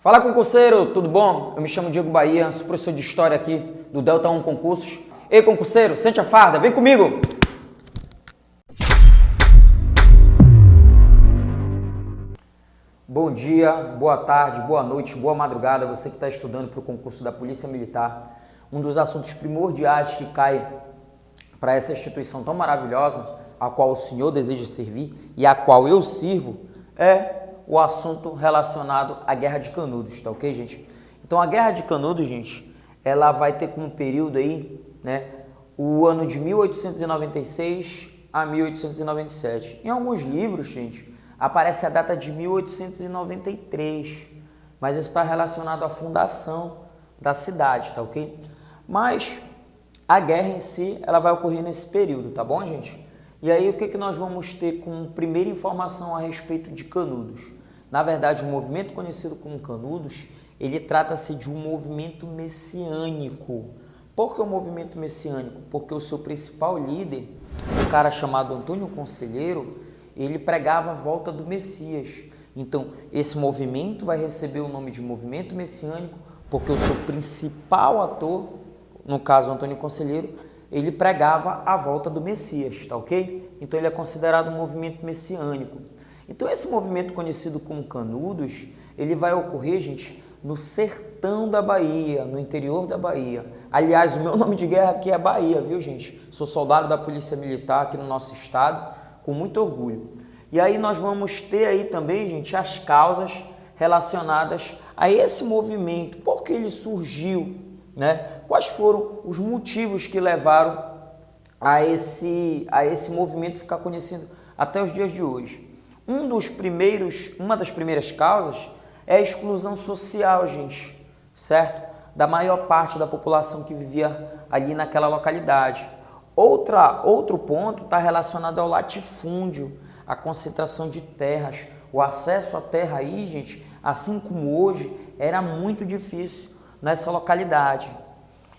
Fala, concurseiro, tudo bom? Eu me chamo Diego Bahia, sou professor de História aqui do Delta 1 Concursos. Ei, concurseiro, sente a farda, vem comigo! Bom dia, boa tarde, boa noite, boa madrugada, você que está estudando para o concurso da Polícia Militar. Um dos assuntos primordiais que cai para essa instituição tão maravilhosa, a qual o senhor deseja servir e a qual eu sirvo, é o assunto relacionado à Guerra de Canudos, tá ok, gente? Então, a Guerra de Canudos, gente, ela vai ter como período aí, né, o ano de 1896 a 1897. Em alguns livros, gente, aparece a data de 1893, mas isso está relacionado à fundação da cidade, tá ok? Mas a guerra em si, ela vai ocorrer nesse período, tá bom, gente? E aí, o que nós vamos ter como primeira informação a respeito de Canudos? Na verdade, o movimento conhecido como Canudos, ele trata-se de um movimento messiânico. Por que o movimento messiânico? Porque o seu principal líder, um cara chamado Antônio Conselheiro, ele pregava a volta do Messias. Então, esse movimento vai receber o nome de movimento messiânico, porque o seu principal ator, no caso Antônio Conselheiro, ele pregava a volta do Messias, tá ok? Então ele é considerado um movimento messiânico. Então esse movimento conhecido como Canudos, ele vai ocorrer, gente, no sertão da Bahia, no interior da Bahia. Aliás, o meu nome de guerra aqui é Bahia, viu, gente? Sou soldado da Polícia Militar aqui no nosso estado, com muito orgulho. E aí nós vamos ter aí também, gente, as causas relacionadas a esse movimento. Por que ele surgiu, né? Quais foram os motivos que levaram a esse movimento ficar conhecido até os dias de hoje? Uma das primeiras causas é a exclusão social, gente, certo? Da maior parte da população que vivia ali naquela localidade. Outro ponto está relacionado ao latifúndio, a concentração de terras. O acesso à terra aí, gente, assim como hoje, era muito difícil nessa localidade.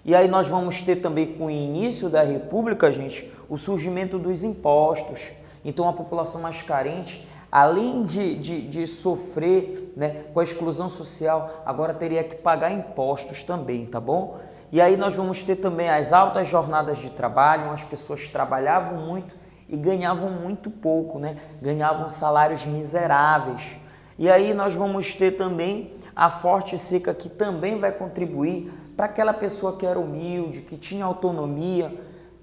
E aí nós vamos ter também, com o início da República, gente, o surgimento dos impostos. Então a população mais carente, além de sofrer, né, com a exclusão social, agora teria que pagar impostos também, tá bom? E aí nós vamos ter também as altas jornadas de trabalho, as pessoas trabalhavam muito e ganhavam muito pouco, né? Ganhavam salários miseráveis. E aí nós vamos ter também a forte seca, que também vai contribuir para aquela pessoa que era humilde, que tinha autonomia,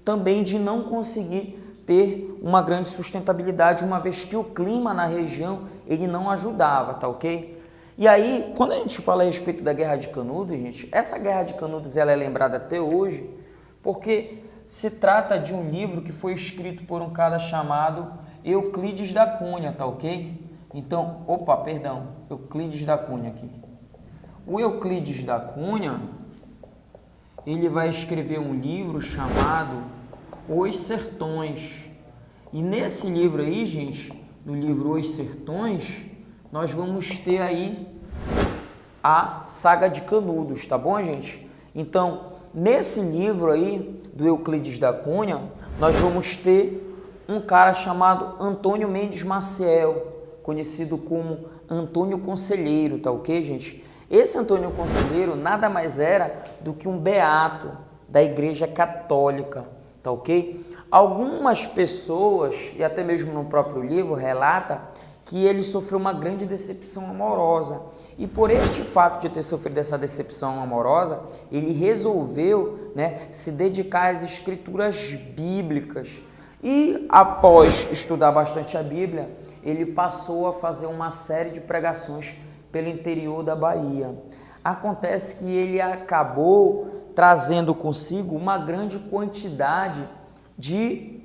também de não conseguir ter uma grande sustentabilidade, uma vez que o clima na região ele não ajudava, tá ok? E aí, quando a gente fala a respeito da Guerra de Canudos, gente, essa Guerra de Canudos ela é lembrada até hoje porque se trata de um livro que foi escrito por um cara chamado Euclides da Cunha, tá ok? Então, Euclides da Cunha aqui. O Euclides da Cunha, ele vai escrever um livro chamado Os Sertões. E nesse livro aí, gente, no livro Os Sertões, nós vamos ter aí a saga de Canudos, tá bom, gente? Então, nesse livro aí do Euclides da Cunha, nós vamos ter um cara chamado Antônio Mendes Maciel, conhecido como Antônio Conselheiro, tá ok, gente? Esse Antônio Conselheiro nada mais era do que um beato da Igreja Católica, tá ok? Algumas pessoas, e até mesmo no próprio livro, relata que ele sofreu uma grande decepção amorosa. E por este fato de ter sofrido essa decepção amorosa, ele resolveu, né, se dedicar às escrituras bíblicas. E após estudar bastante a Bíblia, ele passou a fazer uma série de pregações pelo interior da Bahia. Acontece que ele acabou trazendo consigo uma grande quantidade de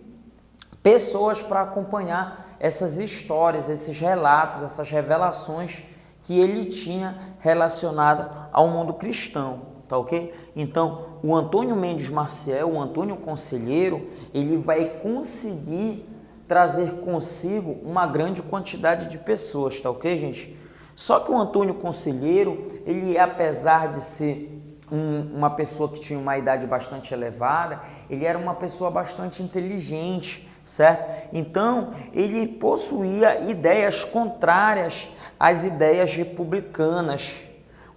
pessoas para acompanhar essas histórias, esses relatos, essas revelações que ele tinha relacionada ao mundo cristão, tá ok? Então, o Antônio Mendes Maciel, o Antônio Conselheiro, ele vai conseguir trazer consigo uma grande quantidade de pessoas, tá ok, gente? Só que o Antônio Conselheiro, ele, apesar de ser uma pessoa que tinha uma idade bastante elevada, ele era uma pessoa bastante inteligente, certo? Então, ele possuía ideias contrárias às ideias republicanas.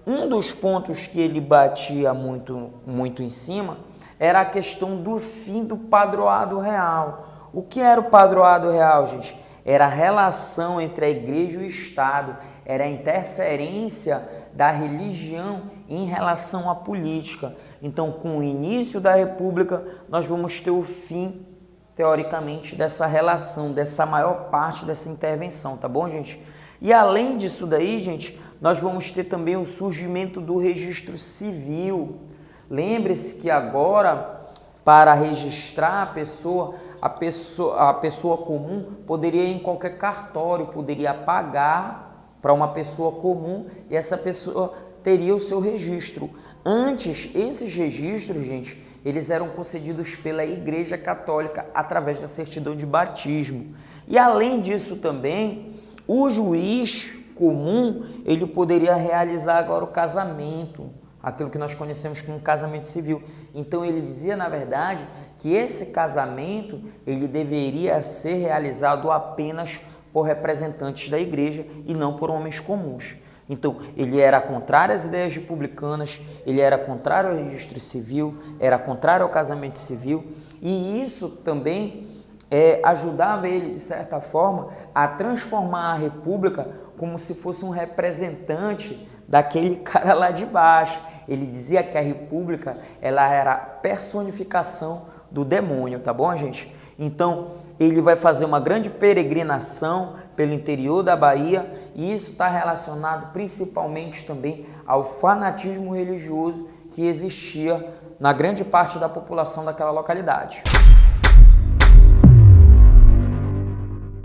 Um dos pontos que ele batia muito em cima era a questão do fim do padroado real. O que era o padroado real, gente? Era a relação entre a igreja e o Estado, era a interferência da religião em relação à política. Então, com o início da República, nós vamos ter o fim, teoricamente, dessa relação, dessa maior parte dessa intervenção, tá bom, gente? E além disso daí, gente, nós vamos ter também o surgimento do registro civil. Lembre-se que agora, para registrar a pessoa comum poderia ir em qualquer cartório, poderia pagar para uma pessoa comum e essa pessoa teria o seu registro. Antes, esses registros, gente, eles eram concedidos pela Igreja Católica através da certidão de batismo. E além disso também, o juiz comum, ele poderia realizar agora o casamento, aquilo que nós conhecemos como casamento civil. Então ele dizia, na verdade, que esse casamento ele deveria ser realizado apenas por representantes da igreja e não por homens comuns. Então, ele era contrário às ideias republicanas, ele era contrário ao registro civil, era contrário ao casamento civil, e isso também ajudava ele, de certa forma, a transformar a república como se fosse um representante daquele cara lá de baixo. Ele dizia que a república ela era a personificação do demônio, tá bom, gente? Então, ele vai fazer uma grande peregrinação pelo interior da Bahia e isso está relacionado principalmente também ao fanatismo religioso que existia na grande parte da população daquela localidade.